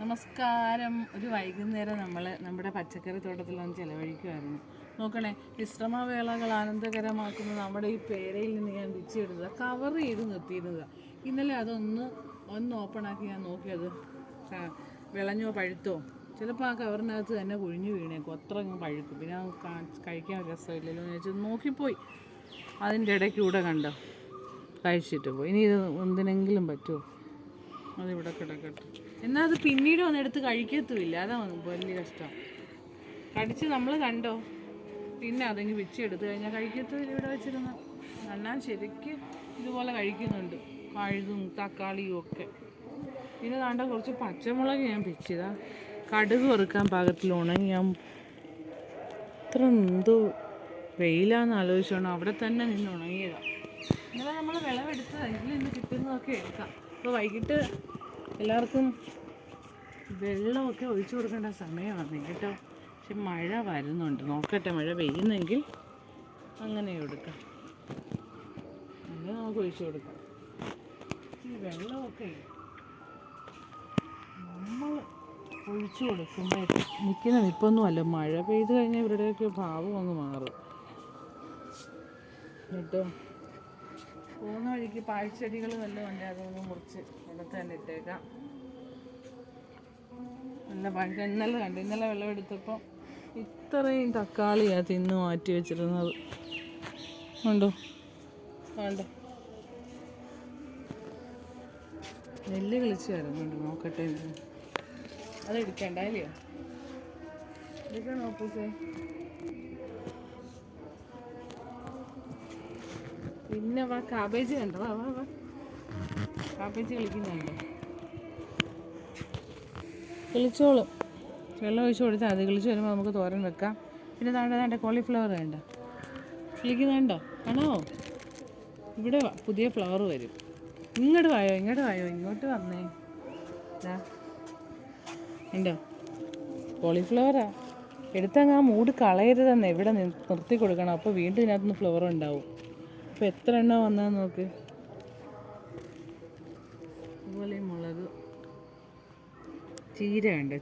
നമസ്കാരം. ഒരു വൈകുന്നേരം നമ്മൾ നമ്മുടെ പച്ചക്കറി തോട്ടത്തിലൊന്ന് ചിലവഴിക്കുമായിരുന്നു. നോക്കണേ, വിശ്രമവേളകൾ ആനന്ദകരമാക്കുന്ന നമ്മുടെ ഈ പേരയിൽ നിന്ന് ഞാൻ പിച്ചെടുത്തത് കവർ ചെയ്ത് നിർത്തിയിരുന്നത്. ഇന്നലെ അതൊന്ന് ഓപ്പണാക്കി ഞാൻ നോക്കിയത് വിളഞ്ഞോ പഴുത്തോ. ചിലപ്പോൾ ആ കവറിനകത്ത് തന്നെ കുഴിഞ്ഞു വീണേക്കും, അത്ര അങ്ങ് പഴുക്കും. പിന്നെ കഴിക്കാൻ രസമില്ലല്ലോ എന്ന് വെച്ചാൽ നോക്കിപ്പോയി. അതിൻ്റെ ഇടയ്ക്കൂടെ കണ്ടോ കഴിച്ചിട്ട് പോയി. ഇനി ഇത് എന്തിനെങ്കിലും പറ്റുമോ? അതിവിടെ കിടക്കട്ടെ. എന്നാൽ അത് പിന്നീട് വന്നെടുത്ത് കഴിക്കത്തുമില്ല. അതാണ് വലിയ കഷ്ടം. കടിച്ച് നമ്മൾ കണ്ടോ, പിന്നെ അതെങ്കിൽ പിച്ചെടുത്ത് കഴിഞ്ഞാൽ കഴിക്കത്തുമില്ല. ഇവിടെ വെച്ചിരുന്ന എന്നാൽ ശരിക്ക് ഇതുപോലെ കഴിക്കുന്നുണ്ട്, പഴുതും തക്കാളിയും ഒക്കെ. പിന്നെ താണ്ട കുറച്ച് പച്ചമുളക് ഞാൻ പിച്ചതാ, കടുക് വറുക്കാൻ പാകത്തിൽ ഉണങ്ങി. ഞാൻ ഇത്ര എന്തോ വെയിലാന്ന് ആലോചിച്ചോണം അവിടെ തന്നെ നിന്ന് ഉണങ്ങിയതാണ്. ഇന്നലെ നമ്മൾ വിളവെടുത്തതാണ്. ഇതിൽ നിന്ന് കിട്ടുന്നതൊക്കെ എടുക്കാം. അപ്പോൾ വൈകിട്ട് എല്ലാവർക്കും വെള്ളമൊക്കെ ഒഴിച്ചു കൊടുക്കേണ്ട സമയമാണ് കേട്ടോ. പക്ഷെ മഴ വരുന്നുണ്ട്, നോക്കട്ടെ. മഴ പെയ്യുന്നെങ്കിൽ അങ്ങനെ കൊടുക്കാം, അങ്ങനെ നമുക്ക് ഒഴിച്ചു കൊടുക്കാം. ഈ വെള്ളമൊക്കെ നമ്മൾ ഒഴിച്ചു കൊടുക്കുമ്പോൾ നിൽക്കുന്ന നിൽപ്പൊന്നുമല്ല. മഴ പെയ്ത് കഴിഞ്ഞാൽ ഇവരുടെയൊക്കെ ഭാവം അങ്ങ് മാറും കേട്ടോ. പോകുന്ന വഴിക്ക് പാഴ്ചെടികൾ വല്ലതും ഉണ്ട്, അതൊന്ന് മുറിച്ച് ഇടത്ത് തന്നെ ഇട്ടേക്കാം. നല്ല പഴുത്ത ഇന്നലെ വെള്ളമെടുത്തപ്പോൾ ഇത്രയും തക്കാളിയാണ് തിന്ന് മാറ്റി വെച്ചിരുന്നത്. ഉണ്ടോ വേണ്ടോ, നെല്ല് കിളിച്ച് വരുന്നുണ്ട്. നോക്കട്ടെ, അതെടുക്കണ്ട അല്ലയോ? എടുക്കാൻ നോക്കൂസേ. പിന്നെ കാബേജ് കണ്ടോ? വാ കാബേജ് കളിക്കുന്നുണ്ടോ? കിളിച്ചോളും. വെള്ളം ഒഴിച്ച് കൊടുത്താൽ അത് കിളിച്ച് വരുമ്പോൾ നമുക്ക് തോരൻ വെക്കാം. പിന്നെ താണ്ട കോളിഫ്ലവർ വേണ്ട, കിളിക്കുന്നുണ്ടോ? ആണോ? ഇവിടെ പുതിയ ഫ്ലവർ വരും. ഇങ്ങോട്ട് വായോ, ഇങ്ങോട്ട് വന്നേ. ഉണ്ടോ? കോളിഫ്ലവറാ. എടുത്തങ്ങ് ആ മൂട് കളയരുതെന്നേ, ഇവിടെ നിർത്തി കൊടുക്കണം. അപ്പോൾ വീണ്ടും ഇതിനകത്തുനിന്ന് ഫ്ലവർ ഉണ്ടാവും. അപ്പോൾ എത്ര എണ്ണം വന്നാൽ നോക്ക്. അതുപോലെ മുളക്, ചീര ഉണ്ട്.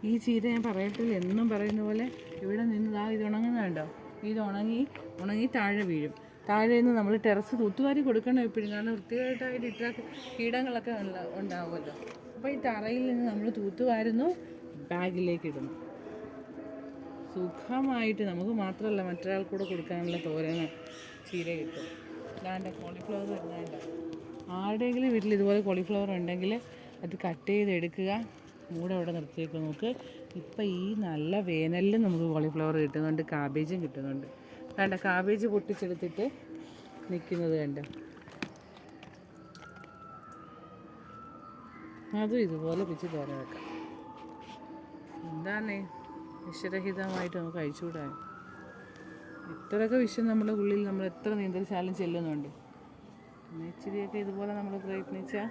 ഈ ചീര ഞാൻ പറയത്തില്ല, എന്നും പറയുന്ന പോലെ ഇവിടെ നിന്ന് ഇത് ഉണങ്ങുന്നുണ്ടോ? ഇത് ഉണങ്ങി താഴെ വീഴും. താഴെ നിന്ന് നമ്മൾ ടെറസ് തൂത്തുവാരി കൊടുക്കണം എപ്പോഴും, കാരണം വൃത്തിയായിട്ടായിട്ട് ഇട്ടാൽ കീടങ്ങളൊക്കെ ഉണ്ടാവുമല്ലോ. അപ്പോൾ ഈ തറയിൽ നിന്ന് നമ്മൾ തൂത്തുവാരുന്നു, ബാഗിലേക്ക് ഇടുന്നു. സുഖമായിട്ട് നമുക്ക് മാത്രമല്ല മറ്റൊരാൾക്കൂടെ കൊടുക്കാനുള്ള തോരന് ചീര കിട്ടും. അല്ലാണ്ട് കോളിഫ്ലവർ വരുന്നുണ്ട്. ആരുടെയെങ്കിലും വീട്ടിൽ ഇതുപോലെ കോളിഫ്ലവർ ഉണ്ടെങ്കിൽ അത് കട്ട് ചെയ്തെടുക്കുക, മൂടെ അവിടെ നിർത്തിയേക്കുക. നമുക്ക് ഇപ്പം ഈ നല്ല വേനലിൽ നമുക്ക് കോളിഫ്ലവർ കിട്ടുന്നുണ്ട്, കാബേജും കിട്ടുന്നുണ്ട്. വേണ്ട, കാബേജ് പൊട്ടിച്ചെടുത്തിട്ട് നിൽക്കുന്നത് കണ്ട. അതും ഇതുപോലെ പിച്ച് തോര വെക്കാം. എന്താന്നേ, വിഷരഹിതമായിട്ട് നമുക്ക് കഴിച്ചുകൂടാ. ഇത്രയൊക്കെ വിഷം നമ്മുടെ ഉള്ളിൽ നമ്മൾ എത്ര നീന്തൽശാലം ചെല്ലുന്നുണ്ട്. പിന്നെ ഇച്ചിരിയൊക്കെ ഇതുപോലെ നമ്മൾ പ്രയത്നിച്ചാൽ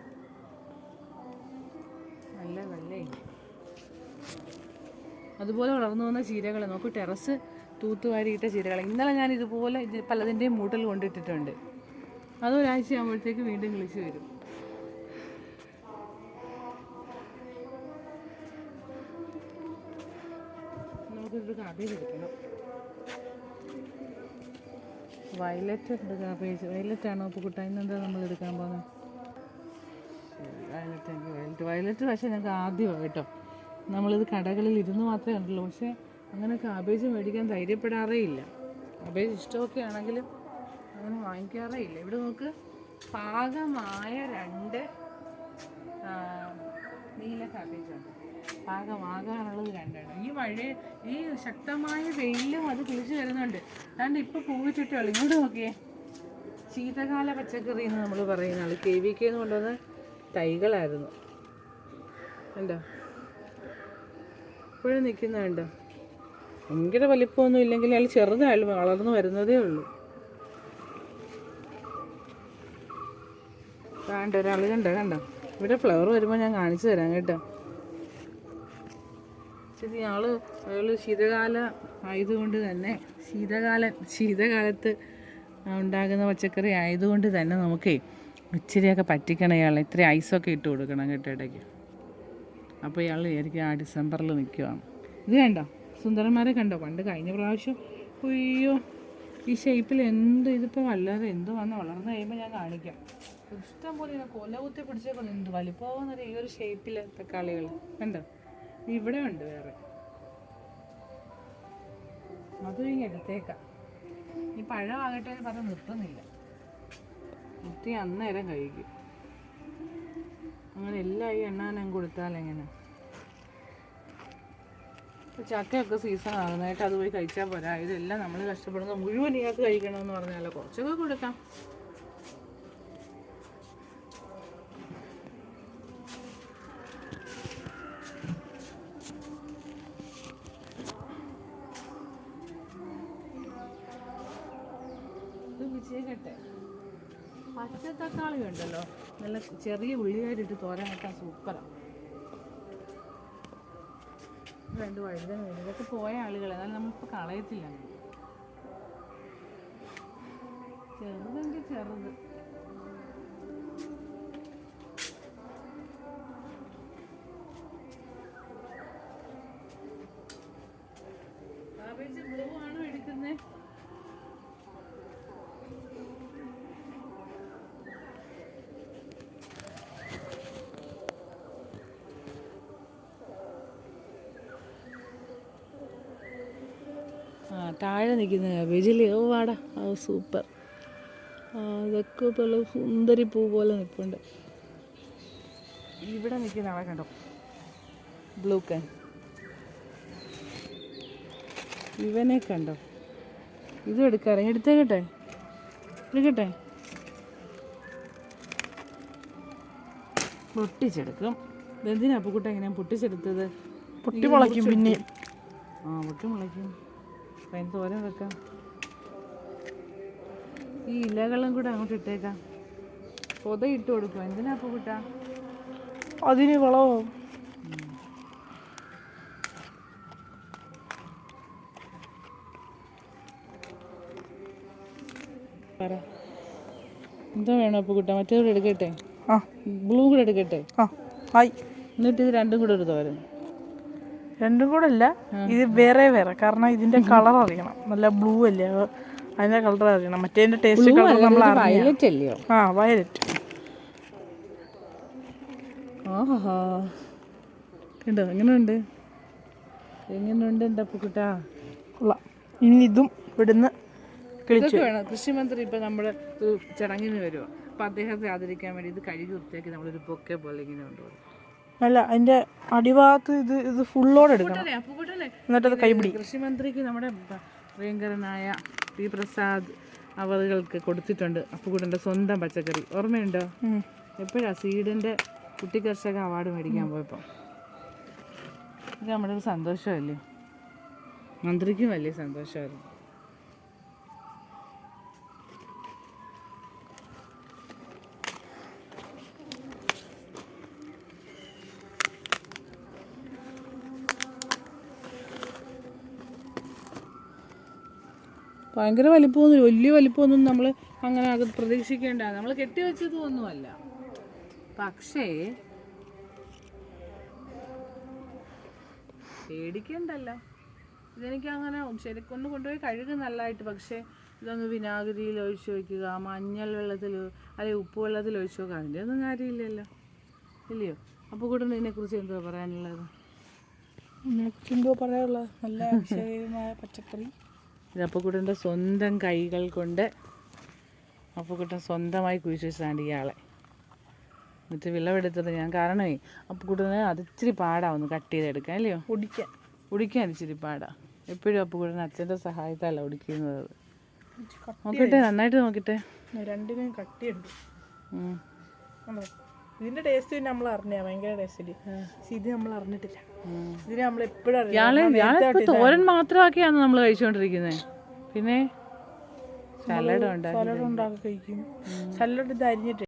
നല്ല വെള്ളേ. അതുപോലെ വളർന്നു വന്ന ചീരകൾ നോക്കൂ, ടെറസ് തൂത്തുവാരിയിട്ട ചീരകൾ. ഇന്നലെ ഞാൻ ഇതുപോലെ പലതിൻ്റെയും മൂട്ടിൽ കൊണ്ടിട്ടിട്ടുണ്ട്. അതൊരാഴ്ച ആകുമ്പോഴത്തേക്ക് വീണ്ടും കിളിച്ച് വരും. നമുക്കൊരു കാബേജ് എടുക്കണം. വയലറ്റ് ഉണ്ട് കാബേജ്. വയലറ്റാണോ അപ്പോൾ കുട്ടാ? ഇന്നെന്താ നമ്മൾ എടുക്കാൻ പോകുന്നത്? വയലറ്റ് പക്ഷേ ഞങ്ങൾക്ക് ആദ്യമാണ് കേട്ടോ. നമ്മളിത് കടകളിൽ ഇരുന്ന് മാത്രമേ കണ്ടുള്ളൂ. പക്ഷേ അങ്ങനെ കാബേജ് മേടിക്കാൻ ധൈര്യപ്പെടാറേ ഇല്ല. കാബേജ് ഇഷ്ടമൊക്കെ ആണെങ്കിലും അങ്ങനെ വാങ്ങിക്കാറേ ഇല്ല. ഇവിടെ നമുക്ക് പാകമായ 2 നീല കാബേജുണ്ട്. പാകമാകാനുള്ളത് 2 ഈ ശക്തമായ വെയിലും അത് കിളിച്ച് വരുന്നുണ്ട്. അതുകൊണ്ട് ഇപ്പോൾ പൂവിച്ചിട്ടേ ഉള്ളൂ. ഇങ്ങോട്ട് നോക്കിയേ, ശീതകാല പച്ചക്കറി എന്ന് നമ്മൾ പറയുന്ന ആൾ KVK എന്ന് കൊണ്ടുവന്ന തൈകളായിരുന്നു. ഉണ്ടോ? ഇപ്പോഴും നിൽക്കുന്നുണ്ടോ? ഭയങ്കര വലിപ്പമൊന്നും ഇല്ലെങ്കിൽ അയാൾ ചെറുതായാലും വളർന്നു വരുന്നതേ ഉള്ളൂ. ഒരാൾ കണ്ടോ? ഇവിടെ ഫ്ലവർ വരുമ്പോൾ ഞാൻ കാണിച്ചു തരാം കേട്ടോ. ശരി, അയാൾ ശീതകാല ആയതുകൊണ്ട് തന്നെ ശീതകാലത്ത് ഉണ്ടാകുന്ന പച്ചക്കറി ആയതുകൊണ്ട് തന്നെ നമുക്ക് ഇച്ചിരിയൊക്കെ പറ്റിക്കണം. ഇയാളെ ഇത്തിരി ഐസൊക്കെ ഇട്ട് കൊടുക്കണം കേട്ടോ ഇടയ്ക്ക്. അപ്പോൾ ഇയാൾ വിചാരിക്കും ആ ഡിസംബറിൽ നിൽക്കുവാണ്. ഇത് കണ്ടോ, സുന്ദരന്മാരെ കണ്ടോ? പണ്ട് കഴിഞ്ഞ പ്രാവശ്യം അയ്യോ ഈ ഷേപ്പിൽ ഇതിപ്പോൾ വല്ലാതെ വന്ന് വളർന്നു കഴിയുമ്പോൾ ഞാൻ കാണിക്കാം. ഇഷ്ടം പോലെ കൊല കുത്തി പിടിച്ചേക്കുന്നു. എന്ത് വലിപ്പമെന്നറിയാം ഈ ഒരു ഷേപ്പിൽ തക്കാളികൾ കണ്ടോ. ഇവിടെ ഉണ്ട് വേറെ, അതും ഈ എടുത്തേക്കാം. ഈ പഴമാകട്ടെ എന്ന് പറഞ്ഞ് നിർത്തുന്നില്ല, നിർത്തി അന്നേരം കഴിക്കും. അങ്ങനെ എല്ലാം ഈ എണ്ണാനും കൊടുത്താൽ എങ്ങനെ? ചക്കയൊക്കെ സീസൺ ആകുന്നതായിട്ട് അത് പോയി കഴിച്ചാൽ പോരാ. ഇതെല്ലാം നമ്മൾ കഷ്ടപ്പെടുന്നത് മുഴുവൻ ഇയാൾക്ക് കഴിക്കണമെന്ന് പറഞ്ഞാലോ, കുറച്ചൊക്കെ കൊടുക്കാം. ഇത് വിജയകട്ടെ പച്ച തക്കാളി ഉണ്ടല്ലോ, നല്ല ചെറിയ ഉള്ളിയായിട്ട് തോരൻ വെക്കാൻ സൂപ്പറാണ്. രണ്ട് വഴുതന വീട് ഇതൊക്കെ പോയ ആളുകൾ, എന്നാലും നമ്മളിപ്പോൾ കളയത്തില്ല. ചെറുതെങ്കിൽ ചെറുത്. ബ്ലൂ ആണോ എടുക്കുന്നത്? താഴെ നിൽക്കുന്ന കാബേജിൽ വാടാ, സൂപ്പർ. അതൊക്കെ പോലെ സുന്ദരി പൂ പോലെ നിൽപ്പുണ്ട്. ഇവിടെ നിൽക്കുന്ന ആളെ കണ്ടോ, ബ്ലൂ കാൻ. ഇവനെ കണ്ടോ, ഇതും എടുക്കാറേ, എടുത്തേക്കട്ടെ. പൊട്ടിച്ചെടുക്കും. ഇതെന്തിനാ അപ്പുക്കുട്ട എങ്ങനെയാ പൊട്ടിച്ചെടുത്തത്? പൊട്ടി മുളയ്ക്കും പിന്നെ. പൊട്ടി മുളയ്ക്കും. അപ്പം അതിന് തോരൻ വെക്കാം. ഈ ഇലകളും കൂടെ അങ്ങോട്ട് ഇട്ടേക്കാം. പൊത ഇട്ട് കൊടുക്കും. എന്തിനാ അപ്പുക്കുട്ട? അതിന് വളവും. പറ എന്താ വേണം അപ്പുക്കുട്ട? മറ്റേത് എടുക്കട്ടെ, ബ്ലൂ കൂടെ എടുക്കട്ടെ. എന്നിട്ട് ഇത് രണ്ടും കൂടെ ഒരു തോരൻ. രണ്ടും കൂടെ അല്ല, ഇത് വേറെ വേറെ. കാരണം ഇതിന്റെ കളർ അറിയണം. നല്ല ബ്ലൂ അല്ലേ, അതിന്റെ കളർ അറിയണം. മറ്റേ ടേസ്റ്റ് കളർ നമ്മൾ വയലറ്റ് അല്ലയോ? വയലറ്റ്. ആഹാ കണ്ടോ, എങ്ങനെയുണ്ട് എൻ്റെ അപ്പുക്കുട്ടാ? ഇനി ഇതും ഇവിടുന്ന് കിളിച്ചു വേണം. കൃഷിമന്ത്രി ഇപ്പം നമ്മുടെ ഒരു ചടങ്ങിന് വരുമോ, അപ്പം അദ്ദേഹത്തെ ആദരിക്കാൻ വേണ്ടി ഇത് കഴുകി വൃത്തിയാക്കി നമ്മളൊരു ബൊക്കെ പോലെ ഇങ്ങനെ കൊണ്ടുപോകും. അല്ല, അതിന്റെ അടിഭാഗത്ത് ഇത് ഫുള്ളോടെ എടുക്കണം, എന്നിട്ടത് കൈപിടി. കൃഷിമന്ത്രിക്ക് നമ്മുടെ പ്രിയങ്കരനായ പി പ്രസാദ് അവറുകൾക്ക് കൊടുത്തിട്ടുണ്ട് അപ്പുക്കുട്ടൻ്റെ സ്വന്തം പച്ചക്കറി. ഓർമ്മയുണ്ടോ? എപ്പോഴാ സീഡിൻ്റെ കുട്ടി കർഷക അവാർഡ് മേടിക്കാൻ പോയപ്പോൾ. ഇത് നമ്മുടെ ഒരു സന്തോഷമല്ലേ, മന്ത്രിക്കും വലിയ സന്തോഷമായിരുന്നു. ഭയങ്കര വലിപ്പമൊന്നും, വലിയ വലിപ്പമൊന്നും നമ്മൾ അങ്ങനെ അത് പ്രതീക്ഷിക്കേണ്ട. നമ്മൾ കെട്ടിവെച്ചതും ഒന്നുമല്ല. പക്ഷേ പേടിക്കണ്ടല്ലോ. ഇതെനിക്ക് അങ്ങനെ ശരിക്കൊന്ന് കൊണ്ടുപോയി കഴുകി നല്ലതായിട്ട്. പക്ഷേ ഇതൊന്ന് വിനാഗിരിയിൽ ഒഴിച്ച് വയ്ക്കുക, മഞ്ഞൾ വെള്ളത്തിൽ അല്ലെങ്കിൽ ഉപ്പ് വെള്ളത്തിൽ ഒഴിച്ച് വെക്കുക, അതിൻ്റെ ഒന്നും കാര്യമില്ലല്ലോ, ഇല്ലയോ? അപ്പോൾ കൂടെ ഇതിനെക്കുറിച്ച് എന്തോ പറയാനുള്ളത്? എന്തോ പറയാനുള്ളത്? നല്ല വിഷയമായ പച്ചക്കറി. ഇത് അപ്പുക്കുട്ടൻ്റെ സ്വന്തം കൈകൾ കൊണ്ട് അപ്പുക്കുട്ടൻ സ്വന്തമായി കുഴിച്ച് വെച്ചതാണ് ഇയാളെ. എന്നിട്ട് വിളവെടുത്തത് ഞാൻ. കാരണമേ അപ്പുക്കുട്ടന് അതിച്ചിരി പാടാവുന്നു കട്ട് ചെയ്തെടുക്കാൻ, അല്ലയോ? ഉടിക്കാൻ ഇച്ചിരി പാടാ. എപ്പോഴും അപ്പുക്കുട്ടൻ അച്ഛൻ്റെ സഹായത്താലല്ല ഉടിക്കുന്നത്. നോക്കട്ടെ, നന്നായിട്ട് നോക്കട്ടെ. രണ്ടിനും കട്ടിയുണ്ട്. ഇതിന്റെ ടേസ്റ്റ് പിന്നെ നമ്മൾ അറിഞ്ഞ ഭയങ്കര ടേസ്റ്റ്. ഇത് നമ്മൾ അറിഞ്ഞിട്ടില്ല. ഇതിന് നമ്മൾ എപ്പോഴും തോരൻ മാത്രമാക്കിയാണ് നമ്മൾ കഴിച്ചുകൊണ്ടിരിക്കുന്നത്. പിന്നെ സലാഡ് ഉണ്ടാക്കി കഴിക്കും. സലാഡ് ഇത് അരിഞ്ഞിട്ട്